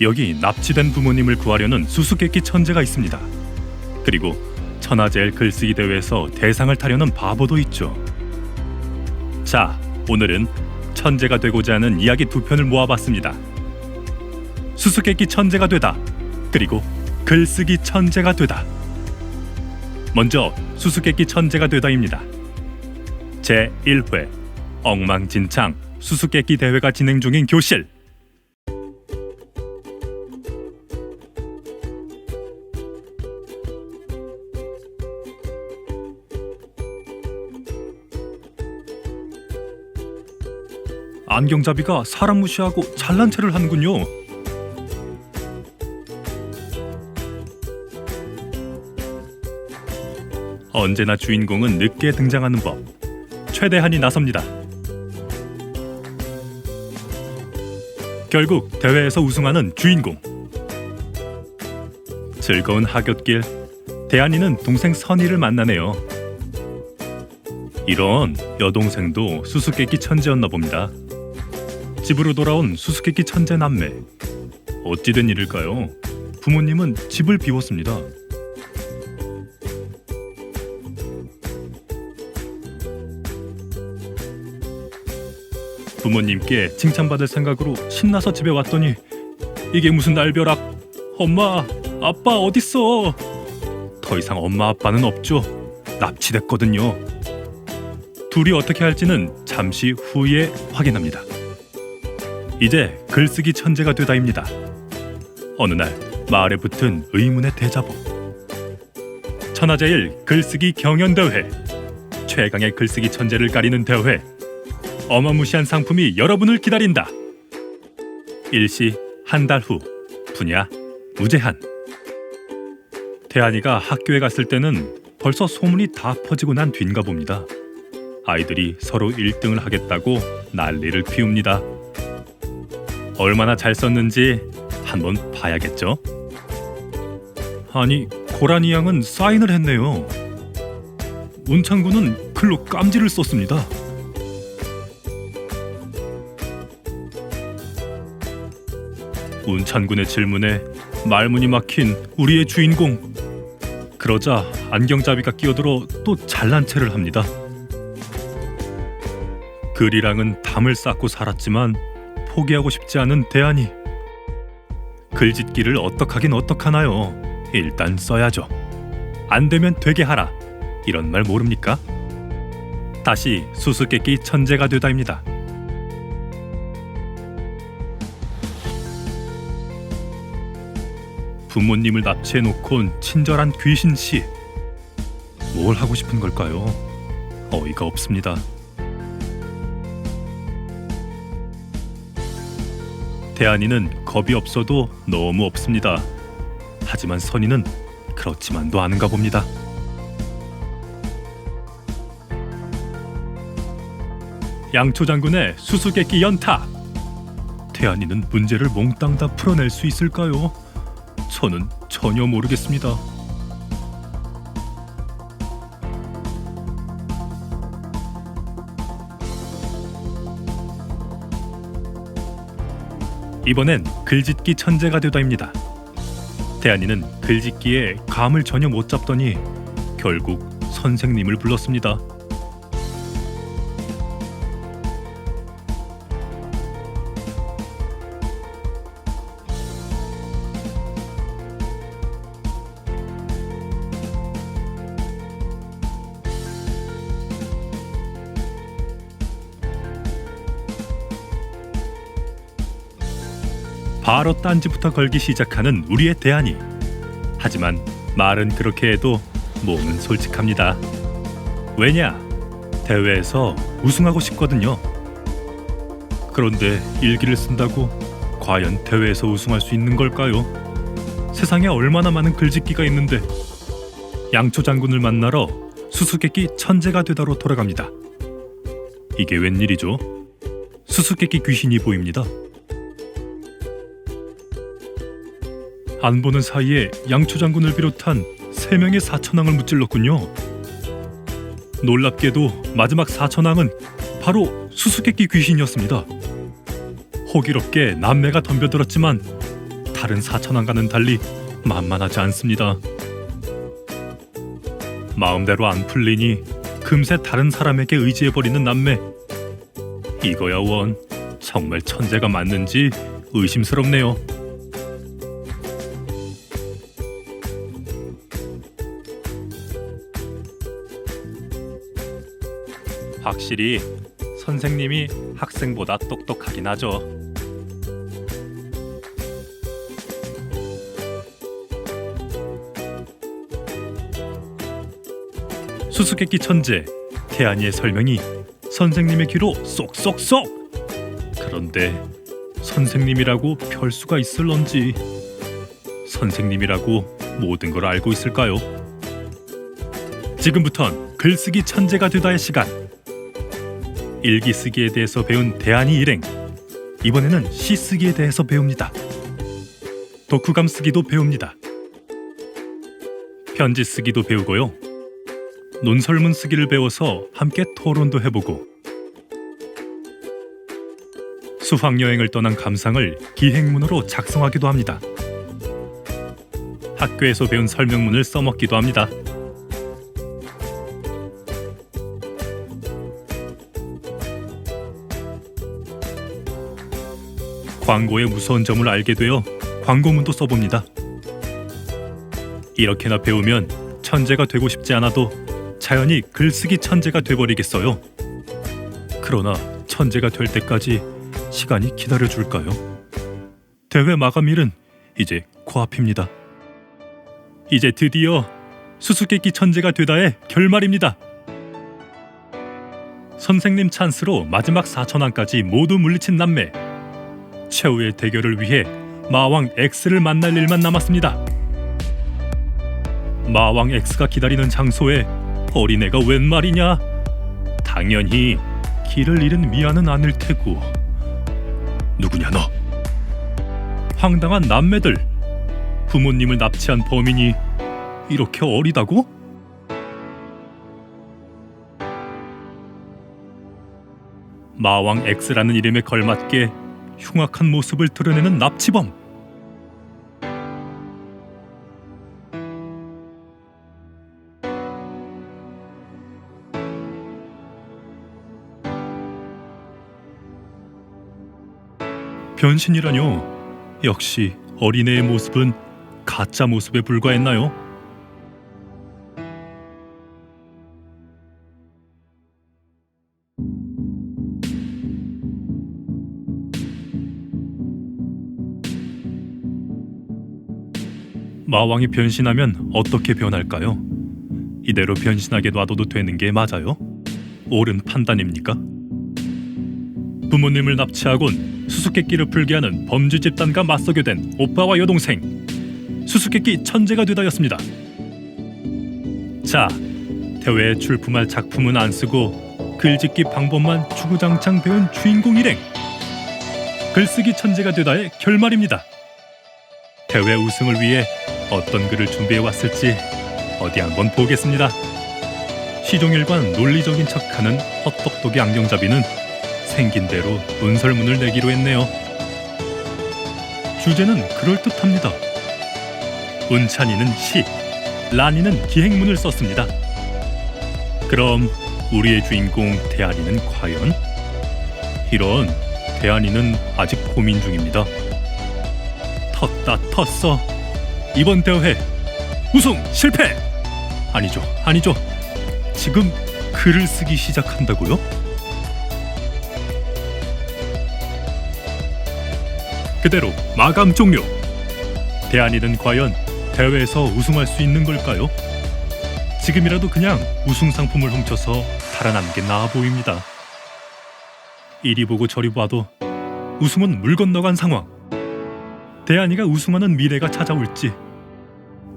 여기 납치된 부모님을 구하려는 수수께끼 천재가 있습니다. 그리고 천하제일 글쓰기 대회에서 대상을 타려는 바보도 있죠. 자, 오늘은 천재가 되고자 하는 이야기 두 편을 모아봤습니다. 수수께끼 천재가 되다, 그리고 글쓰기 천재가 되다. 먼저 수수께끼 천재가 되다입니다. 제1회 엉망진창 수수께끼 대회가 진행 중인 교실. 안경잡이가 사람 무시하고 잘난 체를 하는군요. 언제나 주인공은 늦게 등장하는 법. 최대한이 나섭니다. 결국 대회에서 우승하는 주인공. 즐거운 하굣길, 대한이는 동생 선이를 만나네요. 이런 여동생도 수수께끼 천재였나 봅니다. 집으로 돌아온 수수께끼 천재 남매. 어찌된 일일까요? 부모님은 집을 비웠습니다. 부모님께 칭찬받을 생각으로 신나서 집에 왔더니 이게 무슨 날벼락. 엄마, 아빠 어딨어? 더 이상 엄마 아빠는 없죠. 납치됐거든요. 둘이 어떻게 할지는 잠시 후에 확인합니다. 이제 글쓰기 천재가 되다입니다. 어느 날 마을에 붙은 의문의 대자보. 천하제일 글쓰기 경연대회. 최강의 글쓰기 천재를 가리는 대회. 어마무시한 상품이 여러분을 기다린다. 일시 한 달 후. 분야 무제한. 대한이가 학교에 갔을 때는 벌써 소문이 다 퍼지고 난 뒤인가 봅니다. 아이들이 서로 1등을 하겠다고 난리를 피웁니다. 얼마나 잘 썼는지 한번 봐야겠죠? 아니, 고라니 양은 사인을 했네요. 문창구는 글로 깜지를 썼습니다. 문찬군의 질문에 말문이 막힌 우리의 주인공. 그러자 안경잡이가 끼어들어 또 잘난 체를 합니다. 글이랑은 담을 쌓고 살았지만 포기하고 싶지 않은 대한이. 글짓기를 어떡하긴 어떡하나요? 일단 써야죠. 안 되면 되게 하라. 이런 말 모릅니까? 다시 수수께끼 천재가 되다입니다. 부모님을 납치해놓곤 친절한 귀신씨. 뭘 하고 싶은 걸까요? 어이가 없습니다. 대한이는 겁이 없어도 너무 없습니다. 하지만 선이는 그렇지만도 않은가 봅니다. 양초 장군의 수수께끼 연타. 대한이는 문제를 몽땅 다 풀어낼 수 있을까요? 저는 전혀 모르겠습니다. 이번엔 글짓기 천재가 되다입니다. 대한이는 글짓기에 감을 전혀 못 잡더니 결국 선생님을 불렀습니다. 바로 딴지부터 걸기 시작하는 우리의 대한이. 하지만 말은 그렇게 해도 몸은 솔직합니다. 왜냐? 대회에서 우승하고 싶거든요. 그런데 일기를 쓴다고 과연 대회에서 우승할 수 있는 걸까요? 세상에 얼마나 많은 글짓기가 있는데. 양초 장군을 만나러 수수께끼 천재가 되다로 돌아갑니다. 이게 웬일이죠? 수수께끼 귀신이 보입니다. 안 보는 사이에 양초 장군을 비롯한 3명의 사천왕을 무찔렀군요. 놀랍게도 마지막 사천왕은 바로 수수께끼 귀신이었습니다. 호기롭게 남매가 덤벼들었지만 다른 사천왕과는 달리 만만하지 않습니다. 마음대로 안 풀리니 금세 다른 사람에게 의지해버리는 남매. 이거야 원 정말 천재가 맞는지 의심스럽네요. 확실히 선생님이 학생보다 똑똑하긴 하죠. 수수께끼 천재 태안이의 설명이 선생님의 귀로 쏙쏙쏙. 그런데 선생님이라고 별 수가 있을런지, 선생님이라고 모든 걸 알고 있을까요? 지금부턴 글쓰기 천재가 되다의 시간. 일기 쓰기에 대해서 배운 대안이 일행. 이번에는 시 쓰기에 대해서 배웁니다. 독후감 쓰기도 배웁니다. 편지 쓰기도 배우고요. 논설문 쓰기를 배워서 함께 토론도 해보고, 수학여행을 떠난 감상을 기행문으로 작성하기도 합니다. 학교에서 배운 설명문을 써먹기도 합니다. 광고의 무서운 점을 알게 되어 광고문도 써봅니다. 이렇게나 배우면 천재가 되고 싶지 않아도 자연히 글쓰기 천재가 돼버리겠어요. 그러나 천재가 될 때까지 시간이 기다려줄까요? 대회 마감일은 이제 코앞입니다. 이제 드디어 수수께끼 천재가 되다의 결말입니다. 선생님 찬스로 마지막 4천왕까지 모두 물리친 남매. 최후의 대결을 위해 마왕 X를 만날 일만 남았습니다. 마왕 X가 기다리는 장소에 어린애가 웬 말이냐? 당연히 길을 잃은 미아는 아닐 테고. 누구냐 너? 황당한 남매들. 부모님을 납치한 범인이 이렇게 어리다고? 마왕 X라는 이름에 걸맞게 흉악한 모습을 드러내는 납치범. 변신이라뇨. 역시 어린애의 모습은 가짜 모습에 불과했나요? 마왕이 변신하면 어떻게 변할까요? 이대로 변신하게 놔둬도 되는 게 맞아요? 옳은 판단입니까? 부모님을 납치하곤 수수께끼를 풀게 하는 범죄 집단과 맞서게 된 오빠와 여동생. 수수께끼 천재가 되다였습니다. 자, 대회에 출품할 작품은 안 쓰고 글짓기 방법만 주구장창 배운 주인공 일행. 글쓰기 천재가 되다의 결말입니다. 대회 우승을 위해 어떤 글을 준비해왔을지 어디 한번 보겠습니다. 시종일관 논리적인 척하는 헛똑똑이 안경잡이는 생긴 대로 논설문을 내기로 했네요. 주제는 그럴듯합니다. 운찬이는 시, 란이는 기행문을 썼습니다. 그럼 우리의 주인공 대안이는 과연? 이런, 대안이는 아직 고민 중입니다. 텄다 텄어. 이번 대회 우승 실패! 아니죠. 지금 글을 쓰기 시작한다고요? 그대로 마감 종료. 대안이는 과연 대회에서 우승할 수 있는 걸까요? 지금이라도 그냥 우승 상품을 훔쳐서 달아나는 게 나아 보입니다. 이리 보고 저리 봐도 우승은 물 건너간 상황. 대안이가 우승하는 미래가 찾아올지,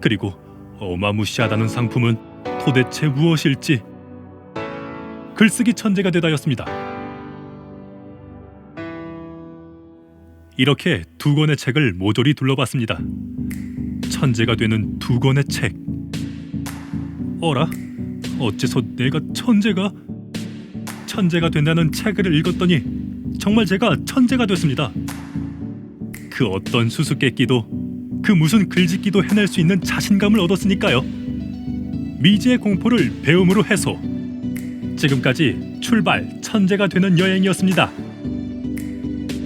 그리고 어마무시하다는 상품은 도대체 무엇일지. 글쓰기 천재가 되다였습니다. 이렇게 두 권의 책을 모조리 둘러봤습니다. 천재가 되는 두 권의 책. 어라? 어째서 내가 천재가 된다는 책을 읽었더니 정말 제가 천재가 됐습니다. 그 어떤 수수께끼도 그 무슨 글짓기도 해낼 수 있는 자신감을 얻었으니까요. 미지의 공포를 배움으로 해소. 지금까지 출발 천재가 되는 여행이었습니다.